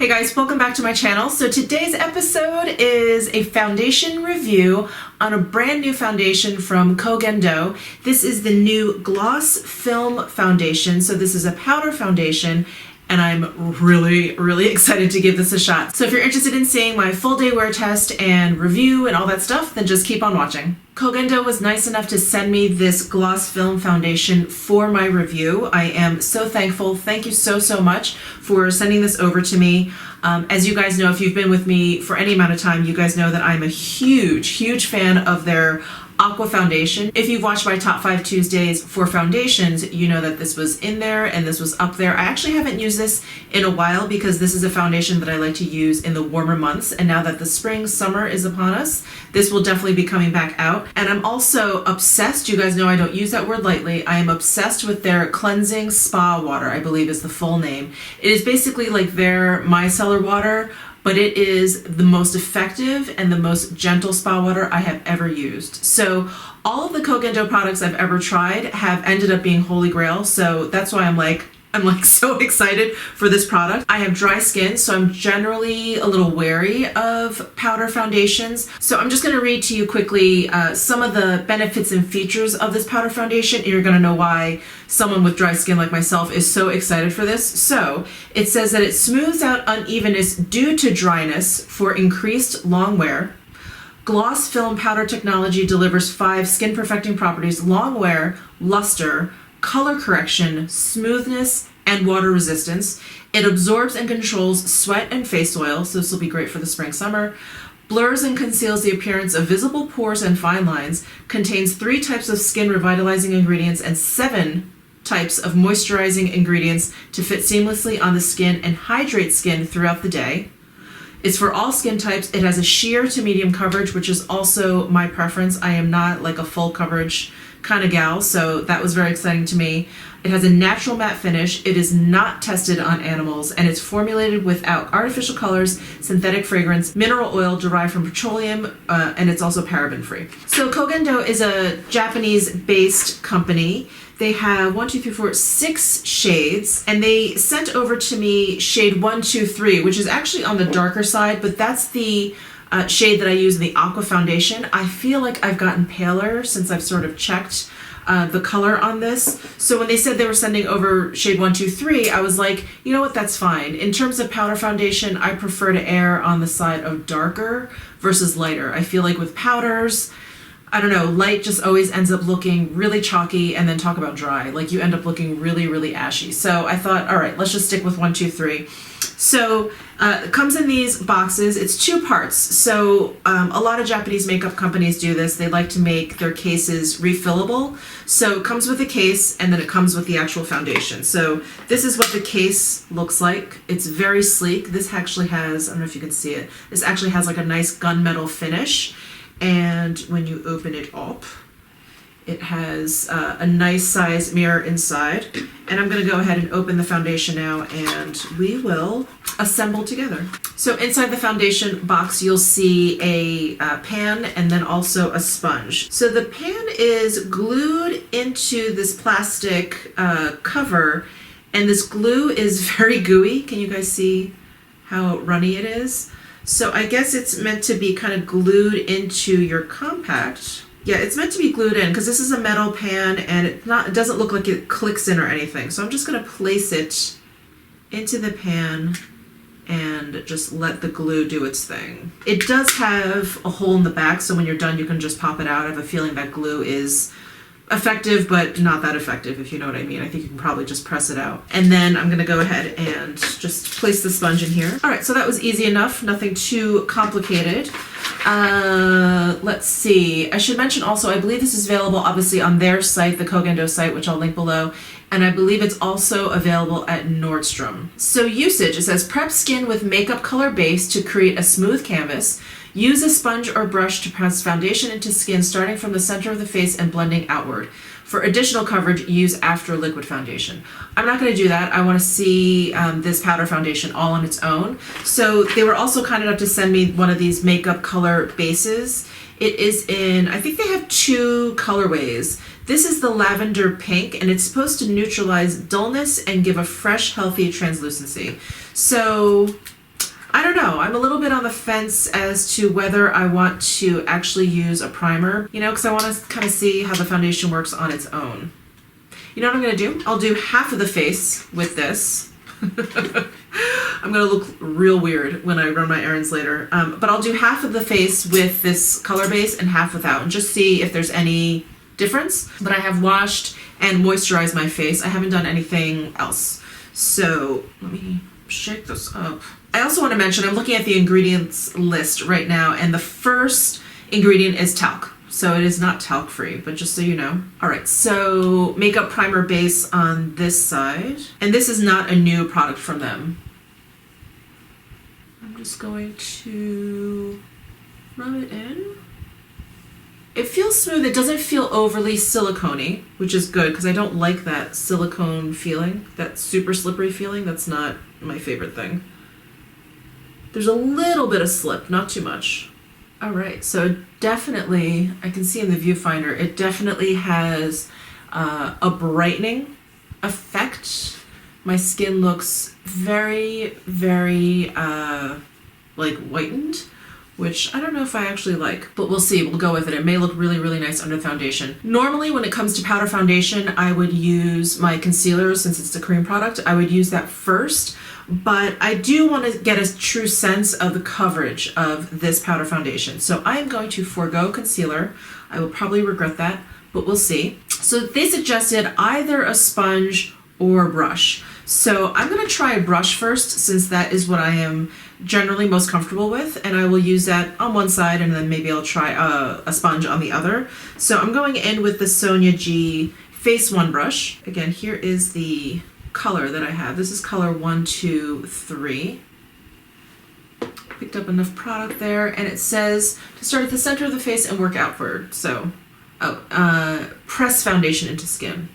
Hey guys, welcome back to my channel. So today's episode is a foundation review on a brand new foundation from Koh Gen Do. This is the new Gloss Film Foundation. So this is a powder foundation and I'm really excited to give this a shot. So if you're interested in seeing my full day wear test and review and all that stuff, then just keep on watching. Koh Gen Do was nice enough to send me this gloss film foundation for my review. I am so thankful. Thank you so much for sending this over to me. As you guys know, if you've been with me for any amount of time, you guys know that I'm a huge fan of their Aqua foundation. If you've watched my top 5 Tuesdays for foundations, you know that this was in there and this was up there. I actually haven't used this in a while because this is a foundation that I like to use in the warmer months, and now that the spring, summer is upon us, this will definitely be coming back out. And I'm also obsessed, you guys know I don't use that word lightly, I am obsessed with their cleansing spa water, I believe is the full name. It is basically like their micellar water, but it is the most effective and the most gentle spa water I have ever used. So all of the Koh Gen Do products I've ever tried have ended up being holy grail, so that's why I'm like so excited for this product. I have dry skin, so I'm generally a little wary of powder foundations. So I'm just gonna read to you quickly some of the benefits and features of this powder foundation, and you're gonna know why someone with dry skin like myself is so excited for this. So it says that it smooths out unevenness due to dryness for increased long wear. Gloss film powder technology delivers 5 skin perfecting properties: long wear, luster, color correction, smoothness, and water resistance. It absorbs and controls sweat and face oil, so this will be great for the spring, summer. Blurs and conceals the appearance of visible pores and fine lines. Contains 3 types of skin revitalizing ingredients and 7 types of moisturizing ingredients to fit seamlessly on the skin and hydrate skin throughout the day. It's for all skin types. It has a sheer to medium coverage, which is also my preference. I am not like a full coverage kind of gal, so that was very exciting to me. It has a natural matte finish. It is not tested on animals, and it's formulated without artificial colors, synthetic fragrance, mineral oil derived from petroleum, and it's also paraben free. So Koh Gen Do is a Japanese-based company. They have 6 shades, and they sent over to me shade 123, which is actually on the darker side, but that's the shade that I use in the Aqua foundation. I feel like I've gotten paler since I've sort of checked the color on this. So when they said they were sending over shade 123, I was like, you know what, that's fine. In terms of powder foundation, I prefer to err on the side of darker versus lighter. I feel like with powders, I don't know, light just always ends up looking really chalky, and then talk about dry. Like you end up looking really ashy. So I thought, all right, let's just stick with 123. So it comes in these boxes. It's 2 parts. So a lot of Japanese makeup companies do this. They like to make their cases refillable. So it comes with a case, and then it comes with the actual foundation. So this is what the case looks like. It's very sleek. This actually has, I don't know if you can see it, this actually has like a nice gunmetal finish. And when you open it up, it has a nice size mirror inside. And I'm gonna go ahead and open the foundation now, and we will assemble together. So inside the foundation box, you'll see a pan and then also a sponge. So the pan is glued into this plastic cover, and this glue is very gooey. Can you guys see how runny it is? So I guess it's meant to be kind of glued into your compact. Yeah, it's meant to be glued in because this is a metal pan, and it doesn't look like it clicks in or anything. So I'm just gonna place it into the pan and just let the glue do its thing. It does have a hole in the back, so when you're done, you can just pop it out. I have a feeling that glue is effective, but not that effective, if you know what I mean. I think you can probably just press it out. And then I'm gonna go ahead and just place the sponge in here. All right, so that was easy enough, nothing too complicated. Let's see. I should mention also, I believe this is available obviously on their site, the Koh Gen Do site, which I'll link below. And I believe it's also available at Nordstrom. So usage, it says prep skin with makeup color base to create a smooth canvas. Use a sponge or brush to press foundation into skin starting from the center of the face and blending outward. For additional coverage, use after liquid foundation. I'm not going to do that. I want to see this powder foundation all on its own. So they were also kind enough to send me one of these makeup color bases. It is in, I think they have 2 colorways. This is the lavender pink, and it's supposed to neutralize dullness and give a fresh, healthy translucency. So know. I'm a little bit on the fence as to whether I want to actually use a primer, you know, because I want to kind of see how the foundation works on its own. You know what I'm going to do? I'll do half of the face with this. I'm going to look real weird when I run my errands later. But I'll do half of the face with this color base and half without, and just see if there's any difference. But I have washed and moisturized my face. I haven't done anything else. So let me shake this up. I also want to mention, I'm looking at the ingredients list right now, and the first ingredient is talc. So it is not talc free, but just so you know. All right, so makeup primer base on this side. And this is not a new product from them. I'm just going to rub it in. It feels smooth. It doesn't feel overly silicone-y, which is good because I don't like that silicone feeling, that super slippery feeling. That's not my favorite thing. There's a little bit of slip, not too much. All right, so definitely, I can see in the viewfinder, it definitely has a brightening effect. My skin looks very, very like whitened, which I don't know if I actually like, but we'll see. We'll go with it. It may look really, really nice under foundation. Normally, when it comes to powder foundation, I would use my concealer, since it's a cream product. I would use that first, but I do want to get a true sense of the coverage of this powder foundation. So I'm going to forego concealer. I will probably regret that, but we'll see. So they suggested either a sponge or brush. So I'm going to try a brush first, since that is what I am generally most comfortable with, and I will use that on one side, and then maybe I'll try a sponge on the other. So I'm going in with the Sonia G Face One brush. Again, here is the color that I have. This is color 123. Picked up enough product there, and it says to start at the center of the face and work outward. So, press foundation into skin.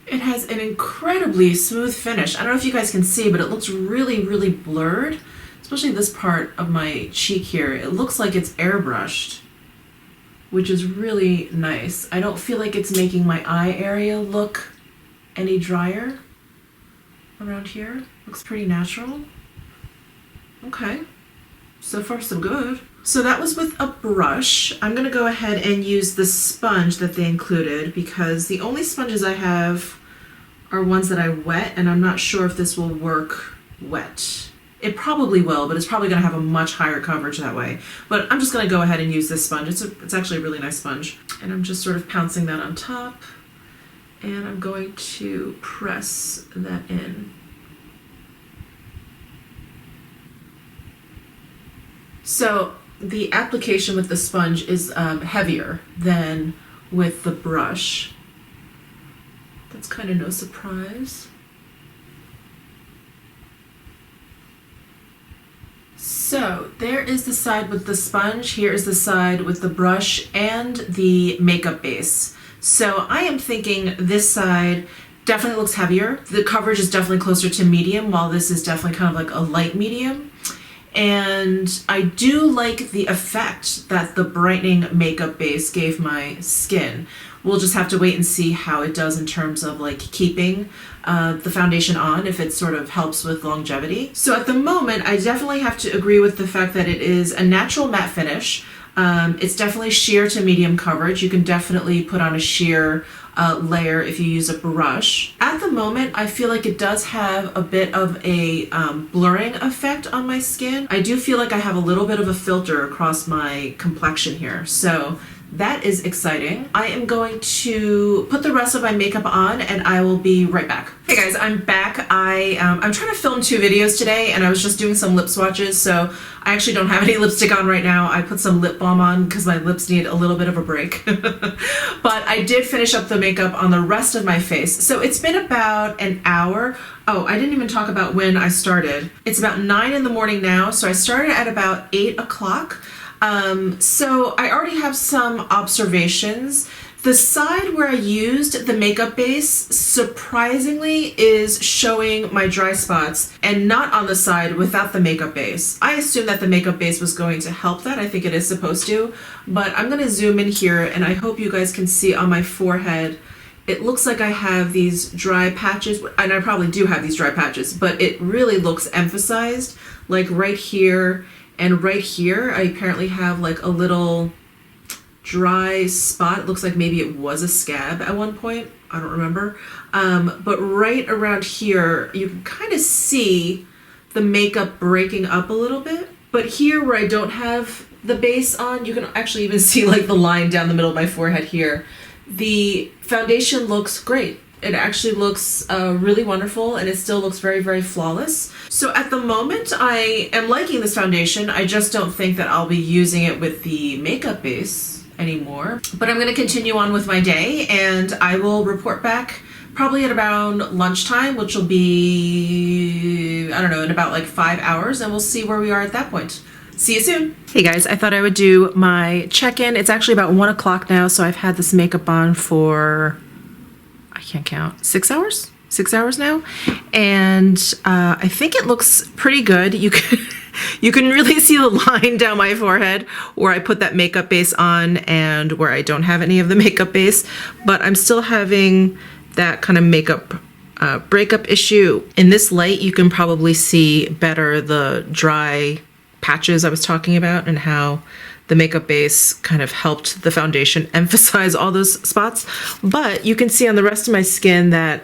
It has an incredibly smooth finish. I don't know if you guys can see, but it looks really, really blurred, especially this part of my cheek here. It looks like it's airbrushed, which is really nice. I don't feel like it's making my eye area look any drier around here. Looks pretty natural. Okay, so far so good. So that was with a brush. I'm gonna go ahead and use the sponge that they included, because the only sponges I have are ones that I wet, and I'm not sure if this will work wet. It probably will, but it's probably gonna have a much higher coverage that way. But I'm just gonna go ahead and use this sponge. It's actually a really nice sponge. And I'm just sort of pouncing that on top, and I'm going to press that in. So the application with the sponge is heavier than with the brush. That's kind of no surprise. So there is the side with the sponge. Here is the side with the brush and the makeup base. So I am thinking this side definitely looks heavier. The coverage is definitely closer to medium, while this is definitely kind of like a light medium. And I do like the effect that the brightening makeup base gave my skin. We'll just have to wait and see how it does in terms of like keeping the foundation on, if it sort of helps with longevity. So at the moment, I definitely have to agree with the fact that it is a natural matte finish. It's definitely sheer to medium coverage. You can definitely put on a sheer layer if you use a brush. At the moment, I feel like it does have a bit of a blurring effect on my skin. I do feel like I have a little bit of a filter across my complexion here, so that is exciting. I am going to put the rest of my makeup on, and I will be right back. Hey guys, I'm back. I'm trying to film 2 videos today, and I was just doing some lip swatches, so I actually don't have any lipstick on right now. I put some lip balm on because my lips need a little bit of a break. But I did finish up the makeup on the rest of my face. So it's been about an hour. Oh, I didn't even talk about when I started. It's about 9 in the morning now, so I started at about 8 o'clock. So I already have some observations The side where I used the makeup base surprisingly is showing my dry spots and not on the side without the makeup base. I assumed that the makeup base was going to help that. I think it is supposed to, but I'm going to zoom in here and I hope you guys can see on my forehead. It looks like I have these dry patches, and I probably do have these dry patches, but it really looks emphasized, like right here and right here. I apparently have like a little dry spot. It looks like maybe it was a scab at one point. I don't remember. But right around here, you can kind of see the makeup breaking up a little bit. But here where I don't have the base on, you can actually even see like the line down the middle of my forehead here. The foundation looks great. It actually looks really wonderful, and it still looks very, very flawless. So at the moment, I am liking this foundation. I just don't think that I'll be using it with the makeup base anymore. But I'm going to continue on with my day, and I will report back probably at around lunchtime, which will be, I don't know, in about like 5 hours, and we'll see where we are at that point. See you soon. Hey guys, I thought I would do my check-in. It's actually about 1 o'clock now, so I've had this makeup on for, I can't count, 6 hours? 6 hours now, and I think it looks pretty good. You can really see the line down my forehead where I put that makeup base on and where I don't have any of the makeup base, but I'm still having that kind of makeup breakup issue. In this light, you can probably see better the dry patches I was talking about and how the makeup base kind of helped the foundation emphasize all those spots. But you can see on the rest of my skin that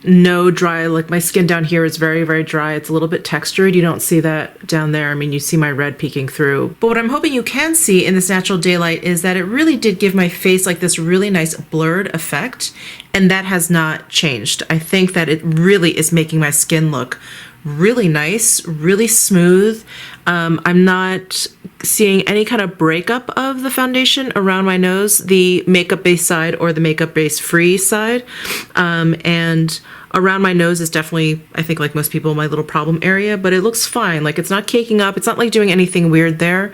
no dry, like my skin down here is very, very dry. It's a little bit textured. You don't see that down there. I mean, you see my red peeking through. But what I'm hoping you can see in this natural daylight is that it really did give my face like this really nice blurred effect, and that has not changed. I think that it really is making my skin look really nice, really smooth. I'm not seeing any kind of breakup of the foundation around my nose, the makeup base side or the makeup base free side. And around my nose is definitely, I think like most people, my little problem area, but it looks fine. Like it's not caking up. It's not like doing anything weird there.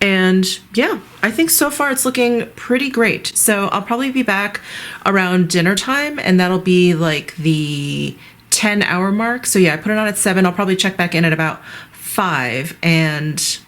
And yeah, I think so far it's looking pretty great. So I'll probably be back around dinner time, and that'll be like the 10-hour mark. So yeah, I put it on at 7. I'll probably check back in at about 5, and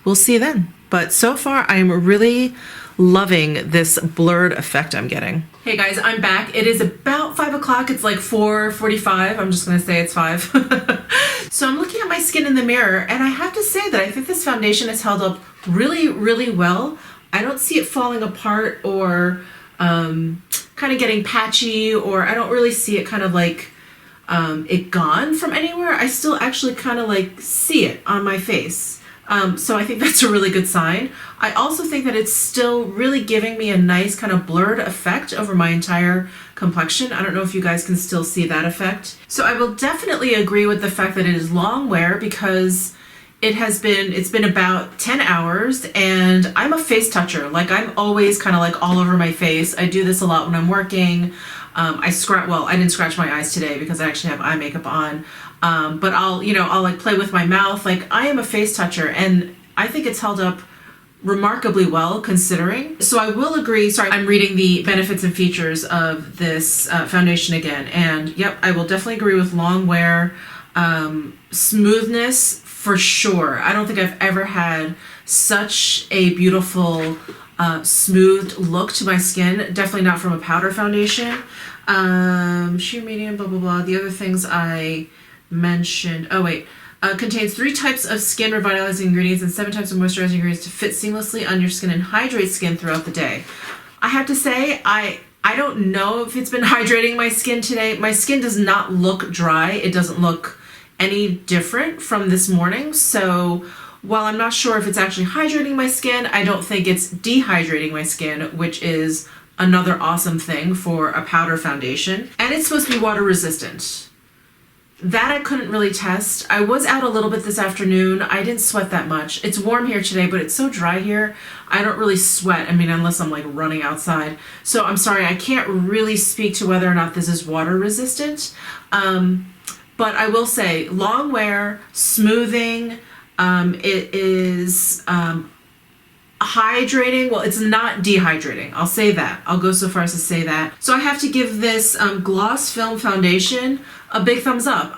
we'll see you then. But so far, I'm really loving this blurred effect I'm getting. Hey guys, I'm back. It is about 5 o'clock. It's like 4:45. I'm just gonna say it's 5. So I'm looking at my skin in the mirror, and I have to say that I think this foundation has held up really, really well. I don't see it falling apart or kind of getting patchy, or I don't really see it kind of like it gone from anywhere. I still actually kind of like see it on my face. So I think that's a really good sign. I also think that it's still really giving me a nice kind of blurred effect over my entire complexion. I don't know if you guys can still see that effect. So I will definitely agree with the fact that it is long wear, because it's been about 10 hours, and I'm a face toucher. Like I'm always kind of like all over my face. I do this a lot when I'm working. I didn't scratch my eyes today because I actually have eye makeup on. But I'll like play with my mouth. Like I am a face toucher, and I think it's held up remarkably well considering. So I will agree. Sorry, I'm reading the benefits and features of this foundation again. And yep, I will definitely agree with long wear, smoothness for sure. I don't think I've ever had such a beautiful smoothed look to my skin. Definitely not from a powder foundation. Sheer medium, blah, blah, blah. The other things I mentioned, contains 3 types of skin revitalizing ingredients and 7 types of moisturizing ingredients to fit seamlessly on your skin and hydrate skin throughout the day. I have to say, I don't know if it's been hydrating my skin today. My skin does not look dry. It doesn't look any different from this morning. So while I'm not sure if it's actually hydrating my skin, I don't think it's dehydrating my skin, which is another awesome thing for a powder foundation. And it's supposed to be water resistant. That I couldn't really test. I was out a little bit this afternoon. I didn't sweat that much. It's warm here today, but it's so dry here. I don't really sweat. I mean, unless I'm like running outside. So I'm sorry, I can't really speak to whether or not this is water resistant. But I will say, long wear, smoothing, it is hydrating. Well, it's not dehydrating. I'll say that. I'll go so far as to say that. So I have to give this Gloss Film Foundation a big thumbs up.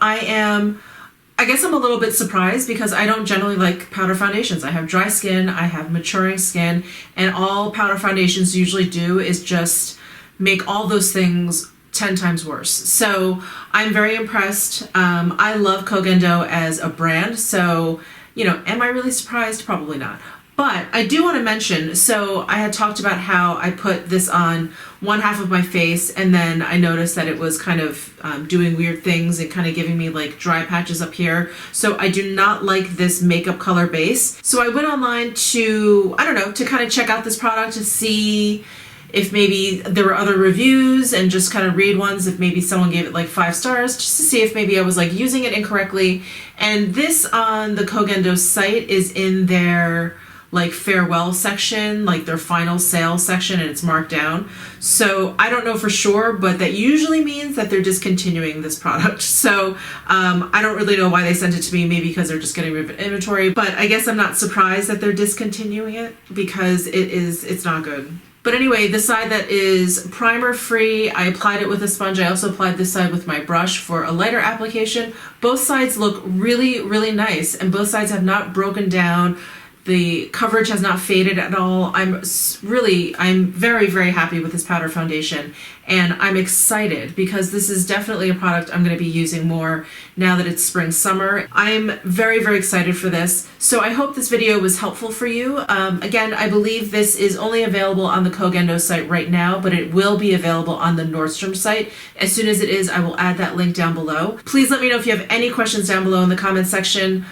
I guess I'm a little bit surprised because I don't generally like powder foundations. I have dry skin, I have maturing skin, and all powder foundations usually do is just make all those things 10 times worse. So I'm very impressed. I love Koh Gen Do as a brand, so, you know, am I really surprised? Probably not. But I do want to mention, so I had talked about how I put this on one half of my face and then I noticed that it was kind of doing weird things and kind of giving me like dry patches up here. So I do not like this makeup color base. So I went online to, I don't know, to kind of check out this product to see if maybe there were other reviews and just kind of read ones, if maybe someone gave it like 5 stars, just to see if maybe I was like using it incorrectly. And this on the Koh Gen Do site is in their like farewell section, like their final sale section, and it's marked down. So I don't know for sure, but that usually means that they're discontinuing this product. So I don't really know why they sent it to me, maybe because they're just getting rid of inventory, but I guess I'm not surprised that they're discontinuing it because it's not good. But anyway, the side that is primer free, I applied it with a sponge. I also applied this side with my brush for a lighter application. Both sides look really, really nice, and both sides have not broken down. The coverage has not faded at all. I'm very, very happy with this powder foundation, and I'm excited because this is definitely a product I'm going to be using more now that it's spring, summer. I'm very, very excited for this. So I hope this video was helpful for you. Again, I believe this is only available on the Koh Gen Do site right now, but it will be available on the Nordstrom site. As soon as it is, I will add that link down below. Please let me know if you have any questions down below in the comment section.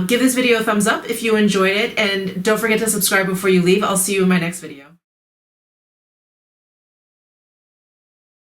Give this video a thumbs up if you enjoyed it, and don't forget to subscribe before you leave. I'll see you in my next video.